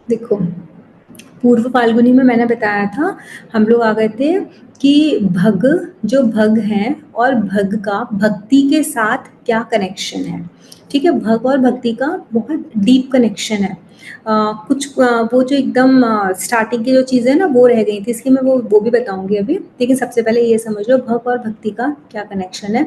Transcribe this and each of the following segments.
देखो, पूर्व फाल्गुनी में मैंने बताया था, हम लोग आ गए थे कि भग, जो भग हैं और भग का भक्ति के साथ क्या कनेक्शन है। ठीक है, भग और भक्ति का बहुत डीप कनेक्शन है। वो जो एकदम स्टार्टिंग की जो चीज़ें ना वो रह गई थी, इसकी मैं वो भी बताऊंगी अभी, लेकिन सबसे पहले ये समझ लो भग और भक्ति का क्या कनेक्शन है।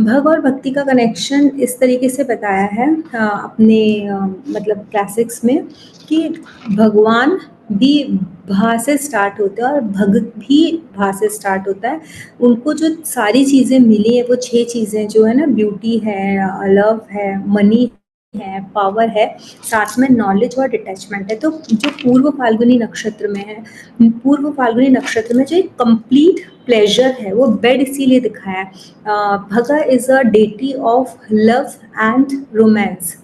भग और भक्ति का कनेक्शन इस तरीके से बताया है अपने मतलब क्लासिक्स में, कि भगवान भी भा से स्टार्ट होता है और भग भी भा से स्टार्ट होता है। उनको जो सारी चीज़ें मिली है, वो 6 चीज़ें जो है ना, ब्यूटी है, लव है, मनी है, पावर है, साथ में नॉलेज और डिटैचमेंट है। तो जो पूर्व फाल्गुनी नक्षत्र में है, पूर्व फाल्गुनी नक्षत्र में जो एक कंप्लीट प्लेजर है, वो बेड इसीलिए दिखाया है। भगा is a deity of love and romance.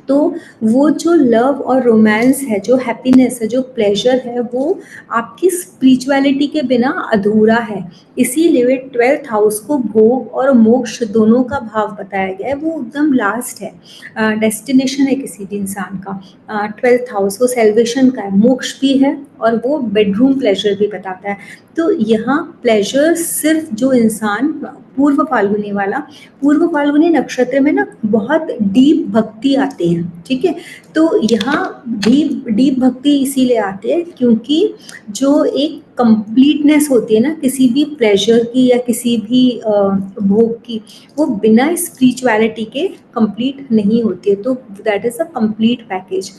तो वो जो लव और रोमांस है, जो हैप्पीनेस है, जो प्लेजर है, वो आपकी स्पिरिचुअलिटी के बिना अधूरा है। इसीलिए 12th हाउस को भोग और मोक्ष दोनों का भाव बताया गया है, वो एकदम लास्ट है, डेस्टिनेशन है किसी भी इंसान का। 12th हाउस वो सेल्वेशन का है, मोक्ष भी है, और वो बेडरूम प्लेजर भी बताता है। तो यहाँ प्लेजर सिर्फ जो इंसान पूर्व फाल्गुनी वाला, पूर्व फाल्गुनी नक्षत्र में ना बहुत डीप भक्ति आती है। ठीक है, तो यहाँ डीप डीप भक्ति इसीलिए आती है क्योंकि जो एक कंप्लीटनेस होती है ना किसी भी प्लेजर की या किसी भी भोग की, वो बिना स्पिरिचुअलिटी के कंप्लीट नहीं होती है। तो that is a complete package.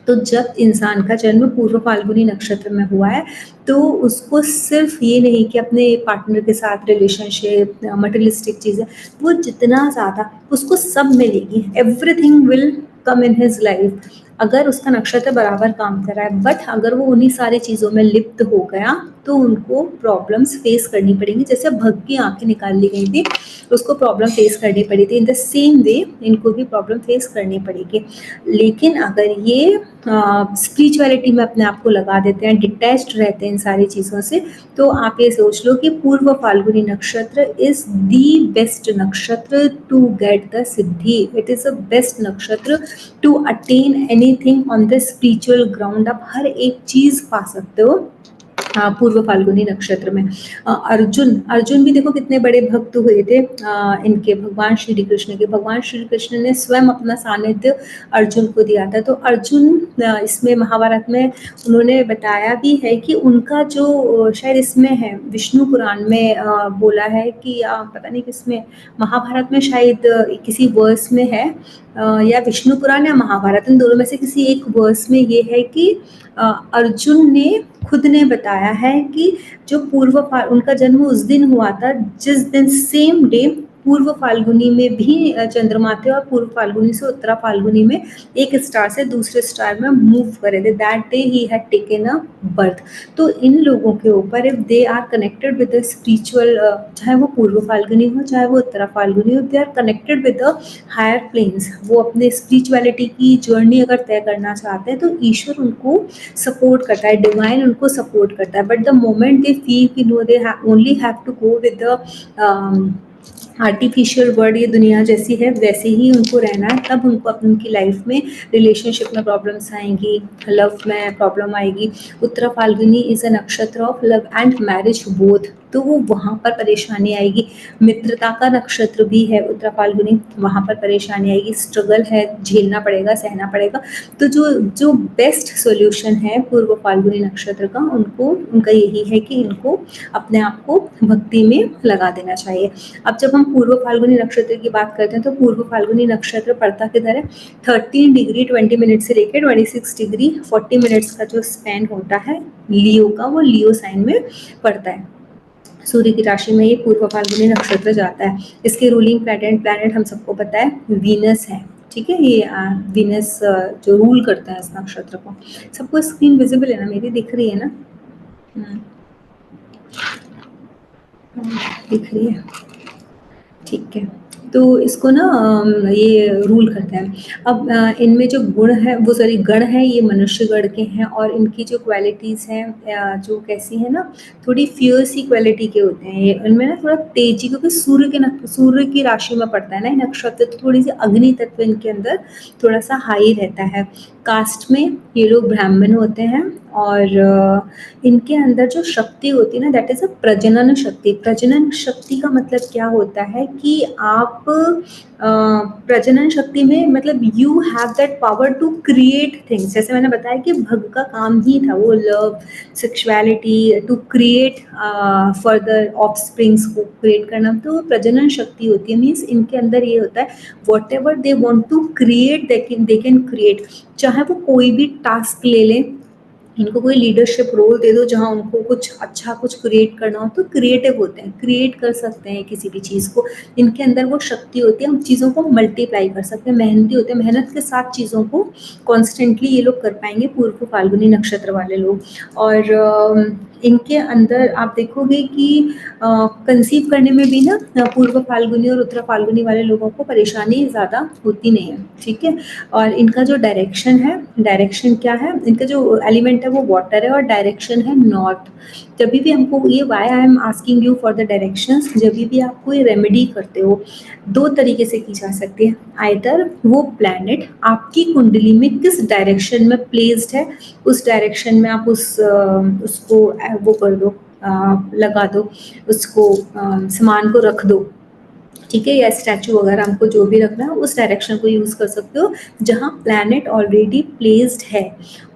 तो जब इंसान का जन्म पूर्व फाल्गुनी नक्षत्र में हुआ है, तो उसको सिर्फ ये नहीं कि अपने पार्टनर के साथ रिलेशनशिप, मटेरियलिस्टिक चीज़ें, वो जितना ज़्यादा उसको सब मिलेगी, everything will come in his life, अगर उसका नक्षत्र बराबर काम कर रहा है। बट अगर वो उन्हीं सारी चीज़ों में लिप्त हो गया, तो उनको प्रॉब्लम्स फेस करनी पड़ेंगी। जैसे भग की आंखें निकाल ली गई थी, उसको प्रॉब्लम फेस करनी पड़ी थी, इन द सेम वे इनको भी प्रॉब्लम फेस करनी पड़ेगी। लेकिन अगर ये स्पिरिचुअलिटी में अपने आप को लगा देते हैं, डिटैच्ड रहते हैं इन सारी चीज़ों से, तो आप ये सोच लो कि Purva Phalguni nakshatra is the best nakshatra to get the siddhi. It is a best nakshatra to attain anything on the spiritual ground. आप हर एक चीज़ पा सकते हो पूर्व फाल्गुनी नक्षत्र में। अर्जुन अर्जुन भी देखो कितने बड़े भक्त हुए थे इनके, भगवान श्री कृष्ण के। भगवान श्री कृष्ण ने स्वयं अपना सानिध्य अर्जुन को दिया था। तो अर्जुन इसमें महाभारत में उन्होंने बताया भी है कि उनका जो शायद इसमें है विष्णु पुराण में बोला है कि पता नहीं किसमें, महाभारत में शायद किसी वर्स में है, या विष्णु पुराण या महाभारत, इन दोनों में से किसी एक वर्स में ये है कि अर्जुन ने खुद ने बताया है कि जो उनका जन्म उस दिन हुआ था जिस दिन सेम डे पूर्व फाल्गुनी में भी चंद्रमा थे, और पूर्व फाल्गुनी से उत्तरा फाल्गुनी में एक स्टार से दूसरे स्टार में मूव करे थे। That day he had taken a birth. तो इन लोगों के ऊपर if they are connected with the spiritual, चाहे वो पूर्व फाल्गुनी हो चाहे वो उत्तरा फाल्गुनी हो, they are connected with the higher planes. वो अपने स्पिरिचुअलिटी की जर्नी अगर तय करना चाहते हैं तो ईश्वर उनको सपोर्ट करता है, डिवाइन उनको सपोर्ट करता है। But the moment they feel कि no they only have to go with the artificial word, ये दुनिया जैसी है वैसे ही उनको रहना है, तब उनको उनकी लाइफ में रिलेशनशिप में प्रॉब्लम्स आएंगी, लव में प्रॉब्लम आएगी। उत्तरा फाल्गुनी इज अ नक्षत्र of love and marriage both, तो वो वहाँ पर परेशानी आएगी। मित्रता का नक्षत्र भी है उत्तरा फाल्गुनी, वहाँ पर परेशानी आएगी, स्ट्रगल है, झेलना पड़ेगा, सहना पड़ेगा। तो जो जो बेस्ट सोल्यूशन है पूर्व फाल्गुनी नक्षत्र का, उनका यही है कि इनको अपने आप को भक्ति में लगा देना चाहिए। अब जब हम पूर्व फाल्गुनी नक्षत्र की बात करते हैं, तो पूर्व फाल्गुनी नक्षत्र पड़ता किधर है? 13 डिग्री 20 मिनट से लेकर 26 डिग्री 40 मिनट्स का जो स्पैन होता है लियो का, वो लियो साइन में पड़ता है। सूर्य की राशि में ये पूर्व फाल्गुनी नक्षत्र जाता है। इसके रूलिंग प्लैनेट हम सबको पता है वीनस है। ठीक है, ये वीनस जो रूल करता है इस नक्षत्र को। सबको स्क्रीन विजिबल है ना, मेरी दिख रही है ना? दिख रही है, ठीक है। तो इसको ना ये रूल करता है। अब इनमें जो गुण है वो सॉरी गण है ये मनुष्य गण के हैं और इनकी जो क्वालिटीज़ हैं जो कैसी है ना थोड़ी फियर्सी क्वालिटी के होते हैं ये। इनमें ना थोड़ा तेज़ी क्योंकि सूर्य की राशि में पड़ता है ना ये नक्षत्र, तो थोड़ी सी अग्नि तत्व इनके अंदर थोड़ा-सा हाई रहता है। कास्ट में ये लोग ब्राह्मण होते हैं और इनके अंदर जो शक्ति होती है ना दैट इज़ अ प्रजनन शक्ति। प्रजनन शक्ति का मतलब क्या होता है कि आप प्रजनन शक्ति में मतलब you have that power to create things. जैसे मैंने बताया कि भग का काम ही था वो love, sexuality, to create further offsprings को क्रिएट करना, तो वो प्रजनन शक्ति होती है। मीन्स इनके अंदर ये होता है whatever they want to create they can create. चाहे वो कोई भी टास्क ले लें, इनको कोई लीडरशिप रोल दे दो जहाँ उनको कुछ अच्छा कुछ क्रिएट करना हो तो क्रिएटिव होते हैं, क्रिएट कर सकते हैं किसी भी चीज़ को। इनके अंदर वो शक्ति होती है, हम चीज़ों को मल्टीप्लाई कर सकते हैं, मेहनती होते हैं, मेहनत के साथ चीज़ों को कॉन्स्टेंटली ये लोग कर पाएंगे पूर्व फाल्गुनी नक्षत्र वाले लोग। और इनके अंदर आप देखोगे कि कंसीव करने में भी ना पूर्व फाल्गुनी और उत्तर फाल्गुनी वाले लोगों को परेशानी ज़्यादा होती नहीं है, ठीक है। और इनका जो डायरेक्शन है, डायरेक्शन क्या है, इनका जो एलिमेंट है वो वाटर है और डायरेक्शन है नॉर्थ। जब भी हमको ये why I am asking you for the directions, जब भी आप कोई रेमेडी करते हो दो तरीके से की जा सकती है। आइदर वो प्लैनेट आपकी कुंडली में किस डायरेक्शन में प्लेस्ड है उस डायरेक्शन में आप उसको वो कर दो, लगा दो उसको, सामान को रख दो, ठीक है, या स्टैचू वगैरह हमको जो भी रखना है उस डायरेक्शन को यूज़ कर सकते हो जहाँ प्लैनेट ऑलरेडी प्लेस्ड है।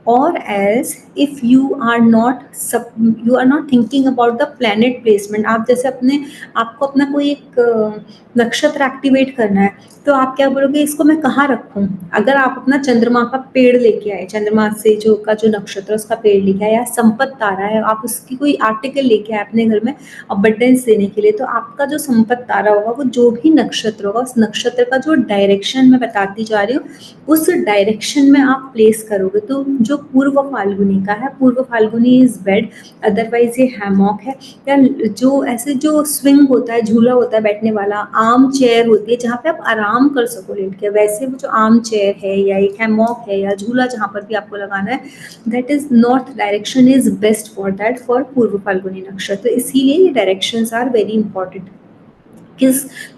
और as if you are not thinking about the planet placement, आप जैसे आपको अपना कोई एक नक्षत्र एक्टिवेट करना है तो आप क्या बोलोगे इसको मैं कहाँ रखूँ। अगर आप अपना चंद्रमा का पेड़ लेके आए, चंद्रमा से जो नक्षत्र उसका पेड़ लेके आए, या संपत तारा है आप उसकी कोई आर्टिकल लेके आए अपने घर में अबंडेंस देने के लिए, तो आपका जो संपत तारा होगा वो जो भी नक्षत्र होगा उस नक्षत्र का जो डायरेक्शन मैं बताती जा रही हूँ उस डायरेक्शन में आप प्लेस करोगे। तो जो पूर्व फाल्गुनी का है, पूर्व फाल्गुनी इज बेड, अदरवाइज ये हैमॉक है, या जो ऐसे जो स्विंग होता है, झूला होता है बैठने वाला, आर्म चेयर होती है जहाँ पे आप आराम कर सको लेट के, वैसे वो जो आर्म चेयर है या एक हैमॉक है या झूला जहाँ पर भी आपको लगाना है, that is north direction is best for that, for पूर्व फाल्गुनी नक्षत्र। इसीलिए ये डायरेक्शंस आर वेरी इंपॉर्टेंट।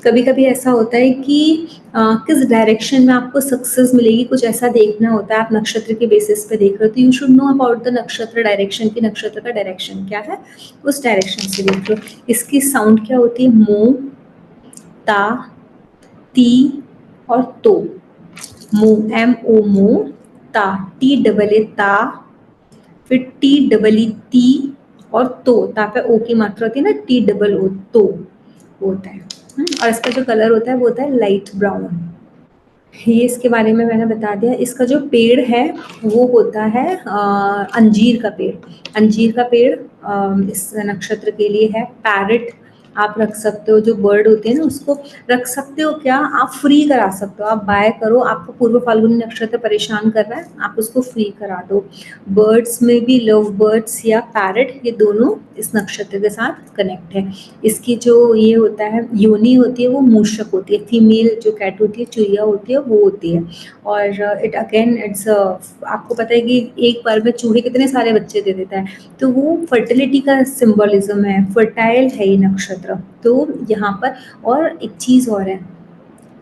कभी कभी ऐसा होता है कि किस डायरेक्शन में आपको सक्सेस मिलेगी, कुछ ऐसा देखना होता है, आप नक्षत्र के बेसिस पे देख रहे हो तो you should know about the नक्षत्र डायरेक्शन की नक्षत्र का डायरेक्शन क्या है, उस डायरेक्शन से देख लो। इसकी साउंड क्या होती है, मो, ता, ती और तो। मो, एम ओ मो, ता, टी डबल ए ता, फिर टी डबल ई ती और तो, ता पे ओ की मात्रा होती है ना, टी डबल ओ, तो होता है। और इसका जो कलर होता है वो होता है लाइट ब्राउन। ये इसके बारे में मैंने बता दिया। इसका जो पेड़ है वो होता है अंजीर का पेड़। अंजीर का पेड़ इस नक्षत्र के लिए है। पैरट आप रख सकते हो, जो बर्ड होते हैं ना उसको रख सकते हो, क्या आप फ्री करा सकते हो, आप बाय करो, आपको पूर्व फाल्गुनी नक्षत्र परेशान कर रहा है आप उसको फ्री करा दो। बर्ड्स में भी लव बर्ड्स या पैरट, ये दोनों इस नक्षत्र के साथ कनेक्ट है। इसकी जो ये होता है योनि होती है वो मूषक होती है, फीमेल जो कैट होती है, चुहिया होती है, वो होती है। और इट अगेन इट्स आपको पता है कि एक बार में चूहे कितने सारे बच्चे दे देता है, तो वो फर्टिलिटी का सिंबलिज्म है, फर्टाइल है ये नक्षत्र। तो यहाँ पर और एक चीज़ और है,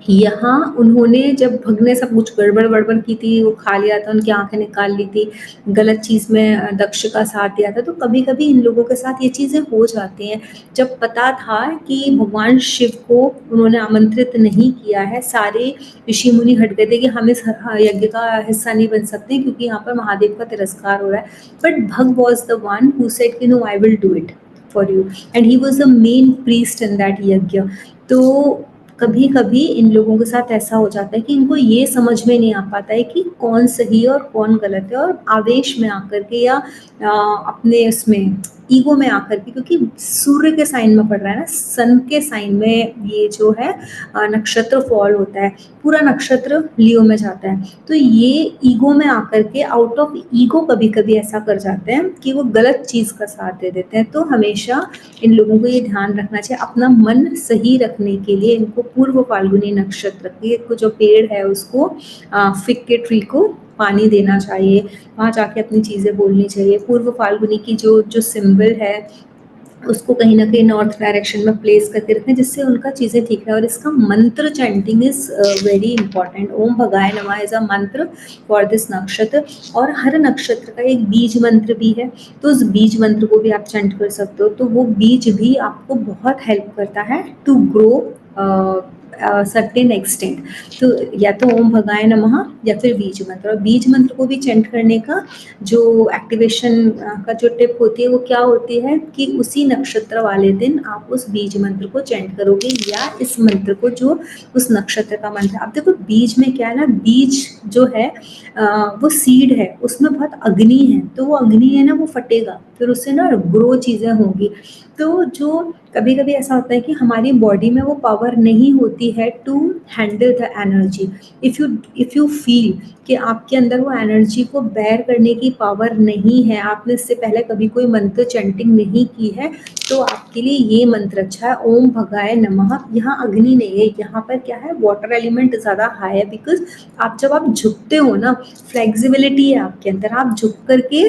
यहाँ उन्होंने जब भग ने सब कुछ गड़बड़ वड़बड़ की थी, वो खा लिया था, उनकी आंखें निकाल ली थी, गलत चीज़ में दक्ष का साथ दिया था, तो कभी कभी इन लोगों के साथ ये चीज़ें हो जाती हैं। जब पता था कि भगवान शिव को उन्होंने आमंत्रित नहीं किया है, सारे ऋषि मुनि हट गए थे कि हम इस यज्ञ का हिस्सा नहीं बन सकते क्योंकि यहाँ पर महादेव का तिरस्कार हो रहा है, बट भग was the one who said कि no I will do it for you, and he was the main priest in that yagna. तो कभी कभी इन लोगों के साथ ऐसा हो जाता है कि इनको ये समझ में नहीं आ पाता है कि कौन सही और कौन गलत है, और आवेश में आकर के या अपने उसमें ईगो में आकर के, क्योंकि सूर्य के साइन में पड़ रहा है ना, सन के साइन में ये जो है नक्षत्र फॉल होता है, पूरा नक्षत्र लियो में जाता है। तो ये ईगो में आकर के आउट ऑफ ईगो कभी कभी ऐसा कर जाते हैं कि वो गलत चीज का साथ दे देते हैं। तो हमेशा इन लोगों को ये ध्यान रखना चाहिए, अपना मन सही रखने के लिए इनको पूर्व फाल्गुनी नक्षत्र के जो पेड़ है उसको, फिग के ट्री को पानी देना चाहिए, वहाँ जाके अपनी चीज़ें बोलनी चाहिए। पूर्व फाल्गुनी की जो जो सिंबल है उसको कहीं ना कहीं नॉर्थ डायरेक्शन में प्लेस करके रखें, जिससे उनका चीज़ें ठीक रहे। और इसका मंत्र चैंटिंग इज वेरी इंपॉर्टेंट। ओम भगाय नमः इज अ मंत्र फॉर दिस नक्षत्र, और हर नक्षत्र का एक बीज मंत्र भी है, तो उस बीज मंत्र को भी आप चैंट कर सकते हो। तो वो बीज भी आपको बहुत हेल्प करता है टू ग्रो सर्टेन एक्सटेंट। तो या तो ओम भगाय नमः या फिर बीज मंत्र। और बीज मंत्र को भी चैंट करने का जो एक्टिवेशन का जो टिप होती है वो क्या होती है कि उसी नक्षत्र वाले दिन आप उस बीज मंत्र को चैंट करोगे, या इस मंत्र को जो उस नक्षत्र का मंत्र। अब देखो बीज में क्या है ना, बीज जो है वो सीड है, उसमें बहुत अग्नि है, तो वो अग्नि है ना वो फटेगा, फिर उससे ना ग्रो चीज़ें होंगी। तो जो कभी कभी ऐसा होता है कि हमारी बॉडी में वो पावर नहीं होती है to handle the energy. If you feel कि आपके अंदर वो एनर्जी को बेयर करने की पावर नहीं है, आपने इससे पहले कभी कोई मंत्र चैंटिंग नहीं की है, तो आपके लिए ये मंत्र अच्छा है, ओम भगाय नमः। यहाँ अग्नि नहीं है, यहाँ पर क्या है, वाटर एलिमेंट ज़्यादा हाई है, बिकॉज आप जब आप झुकते हो ना, फ्लेक्सिबिलिटी है आपके अंदर, आप झुक करके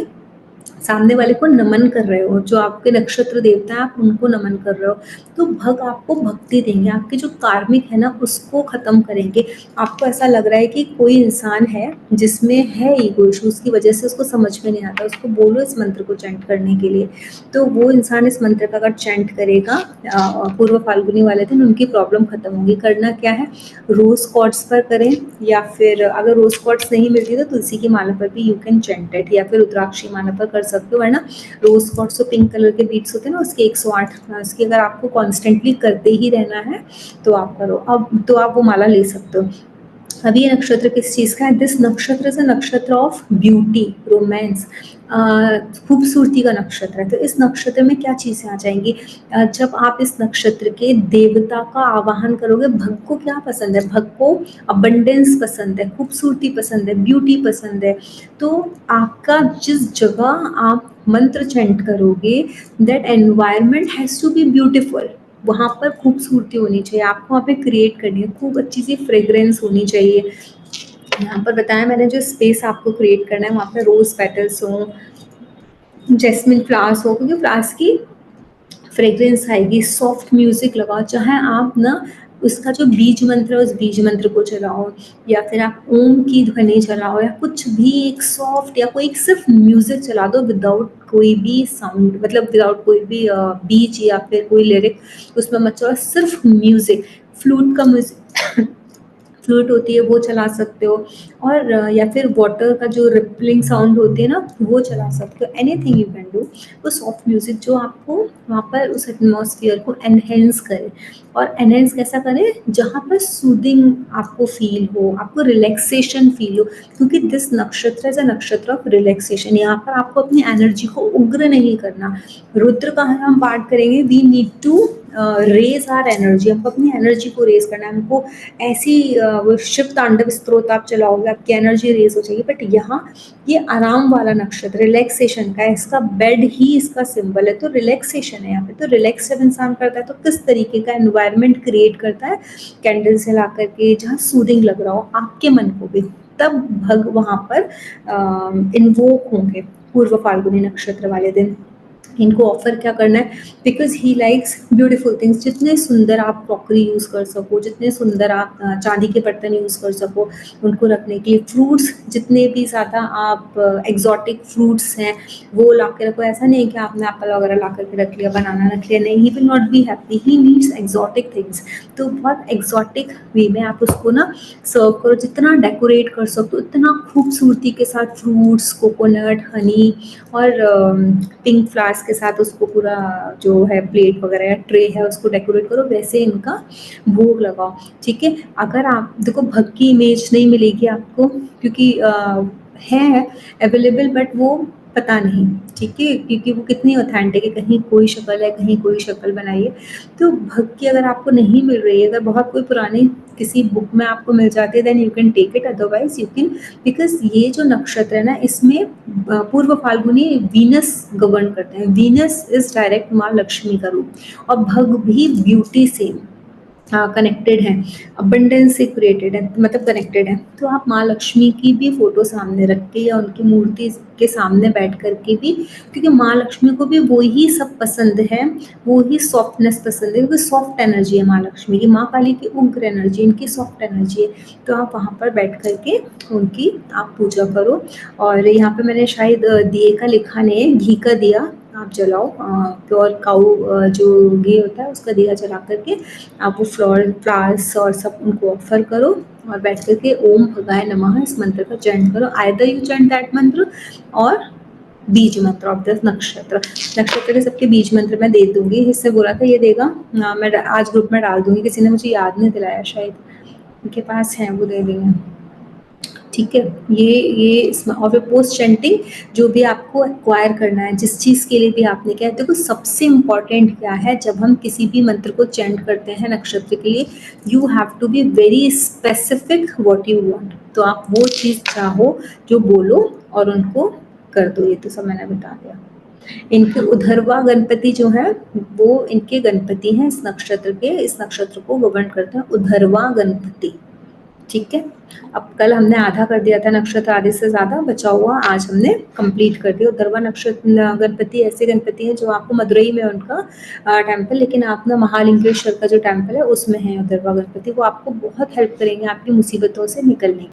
सामने वाले को नमन कर रहे हो, जो आपके नक्षत्र देवता है आप उनको नमन कर रहे हो। तो भग आपको भक्ति देंगे, आपके जो कार्मिक है ना उसको खत्म करेंगे। आपको ऐसा लग रहा है कि कोई इंसान है जिसमें है ईगो इशू, उसकी वजह से उसको समझ में नहीं आता, उसको बोलो इस मंत्र को चैंट करने के लिए, तो वो इंसान इस मंत्र का अगर चैंट करेगा पूर्व फाल्गुनी वाले दिन, उनकी प्रॉब्लम खत्म होगी। करना क्या है, रोज कॉर्ड्स पर करें, या फिर अगर रोज कॉर्ड्स नहीं मिलती तो तुलसी की माला पर भी यू कैन चैंट इट, या फिर रुद्राक्षी माला पर कर सकते हो, वरना रोज कॉर्ड्स तो पिंक कलर के बीट्स होते हैं ना, उसके 108 उसकी अगर आपको कॉन्स्टेंटली करते ही रहना है तो आप करो, अब तो आप वो माला ले सकते हो। अभी ये नक्षत्र किस चीज़ का है, दिस नक्षत्र इज अ नक्षत्र ऑफ ब्यूटी, रोमांस, खूबसूरती का नक्षत्र है। तो इस नक्षत्र में क्या चीज़ें आ जाएंगी, जब आप इस नक्षत्र के देवता का आवाहन करोगे, भग को क्या पसंद है, भग को अबंडेंस पसंद है, खूबसूरती पसंद है, ब्यूटी पसंद है। तो आपका जिस जगह आप मंत्र चैंट करोगे, that environment has to be beautiful, वहाँ पर खूबसूरती होनी चाहिए, आपको वहाँ पे क्रिएट करनी है, खूब अच्छी सी फ्रेग्रेंस होनी चाहिए। यहाँ पर बताया मैंने, जो स्पेस आपको क्रिएट करना है वहाँ पे रोज पेटल्स हो, जैस्मिन फ्लावर्स हो, क्योंकि फ्लावर्स की फ्रेग्रेंस आएगी। सॉफ्ट म्यूजिक लगाओ, चाहे आप ना उसका जो बीज मंत्र है उस बीज मंत्र को चलाओ, या फिर आप ओम की ध्वनि चलाओ, या कुछ भी एक सॉफ्ट या कोई सिर्फ म्यूजिक चला दो विदाउट कोई भी साउंड, मतलब विदाउट कोई भी बीच या फिर कोई लिरिक उसमें मत चलाओ, सिर्फ म्यूजिक, फ्लूट का म्यूजिक फ्लूट होती है वो चला सकते हो, और या फिर वाटर का जो रिपलिंग साउंड होती है ना वो चला सकते हो, एनीथिंग यू कैन डू। वो सॉफ्ट म्यूजिक जो आपको वहाँ पर उस एटमॉस्फेयर को एनहेंस करे, और एनहेंस कैसा करे, जहाँ पर सूदिंग आपको फील हो, आपको रिलैक्सेशन फील हो, क्योंकि दिस नक्षत्र इज अ नक्षत्र ऑफ रिलैक्सेशन। यहाँ पर आपको अपनी एनर्जी को उग्र नहीं करना। रुद्र का हम पाठ करेंगे, we need to raise our energy, हमको अपनी एनर्जी को रेज करना है, हमको ऐसी वो शिव तांडव स्त्रोत आप चलाओगे आपकी एनर्जी रेज हो जाएगी। बट यहाँ ये आराम वाला नक्षत्र रिलैक्सेशन का है, इसका बेड ही इसका सिंबल है, तो रिलैक्सेशन है यहाँ पे। तो रिलैक्स जब इंसान करता है तो किस तरीके का एनवायरनमेंट क्रिएट करता है, कैंडल्स जला करके जहाँ सूदिंग लग रहा हो आपके मन को भी, तब भग वहाँ पर इन्वोक होंगे पूर्व फाल्गुनी नक्षत्र वाले दिन। इनको ऑफर क्या करना है, because he likes beautiful things, जितने सुंदर आप क्रॉकरी यूज़ कर सको, जितने सुंदर आप चांदी के बर्तन यूज़ कर सको उनको रखने के लिए, फ्रूट्स जितने भी ज़्यादा आप एग्जॉटिक फ्रूट्स हैं वो ला के रखो। ऐसा नहीं है कि आपने एप्पल वगैरह ला करके रख लिया, बनाना रख लिया, नहीं, he will not be happy, he needs exotic things. तो बहुत एग्जॉटिक वे में आप उसको ना सर्व करो, जितना डेकोरेट कर सकते हो उतना खूबसूरती के साथ, फ्रूट्स, कोकोनट, हनी और पिंक फ्लावर्स के साथ उसको पूरा जो है प्लेट वगैरह या ट्रे है उसको डेकोरेट करो, वैसे इनका भोग लगाओ। ठीक है, अगर आप देखो भग की इमेज नहीं मिलेगी आपको, क्योंकि है अवेलेबल, बट वो पता नहीं, ठीक है? क्योंकि वो कितनी ऑथेंटिक है, कहीं कोई शक्ल है, कहीं कोई शक्ल बनाई है। तो भग की अगर आपको नहीं मिल रही है, अगर बहुत कोई पुरानी किसी बुक में आपको मिल जाती है, then you can take it, otherwise you can, because ये जो नक्षत्र है ना, इसमें पूर्व फाल्गुनी वीनस गवर्न करते हैं। वीनस इज़ डायरेक्ट माँ लक्ष्मी का रूप, और भग भी ब्यूटी से कनेक्टेड हैं, अबंडेंस से क्रिएटेड है, मतलब कनेक्टेड है। तो आप माँ लक्ष्मी की भी फोटो सामने रख के या उनकी मूर्ति के सामने बैठ कर के भी, क्योंकि माँ लक्ष्मी को भी वो ही सब पसंद है, वो ही सॉफ्टनेस पसंद है, क्योंकि सॉफ्ट एनर्जी है माँ लक्ष्मी की, माँ काली की उग्र एनर्जी, इनकी सॉफ्ट एनर्जी है। तो आप वहाँ पर बैठ कर के उनकी आप पूजा करो। और यहाँ पे मैंने शायद दिए का लिखा नहीं है, घी का दिया आप जलाओ, प्योर काऊ जो घी होता है उसका दिया जला करके आप वो फ्लावर्स और सब उनको ऑफर करो, और बैठ करके ओम भगाय नमः इस मंत्र का चैंट करो। आइदर यू चैंट दैट मंत्र, और बीज मंत्र ऑफ द नक्षत्र के सबके बीज मंत्र मैं दे दूंगी, इससे बोला था ये देगा। मैं आज ग्रुप में डाल दूंगी, किसी ने मुझे याद नहीं दिलाया, शायद उनके पास है, वो दे देंगे, ठीक है? ये इसमें, और फिर पोस्ट चैंटिंग जो भी आपको एक्वायर करना है, जिस चीज़ के लिए भी आपने किया है, देखो सबसे इम्पॉर्टेंट क्या है, जब हम किसी भी मंत्र को चैंट करते हैं नक्षत्र के लिए, you have to be very specific what you want. तो आप वो चीज़ चाहो जो बोलो और उनको कर दो। ये तो सब मैंने बता दिया। इनके उधरवा गणपति जो है, वो इनके गणपति हैं इस नक्षत्र के, इस नक्षत्र को गवर्न करते हैं उधरवा गणपति, ठीक है? अब कल हमने आधा कर दिया था नक्षत्र, आधे से ज़्यादा बचा हुआ आज हमने कंप्लीट कर दिया। उधरवा नक्षत्र गणपति ऐसे गणपति हैं जो आपको मदुरई में उनका टेम्पल, लेकिन आप ना महालिंगेश्वर का जो टेम्पल है उसमें है उधरवा गणपति, वो आपको बहुत हेल्प करेंगे आपकी मुसीबतों से निकलने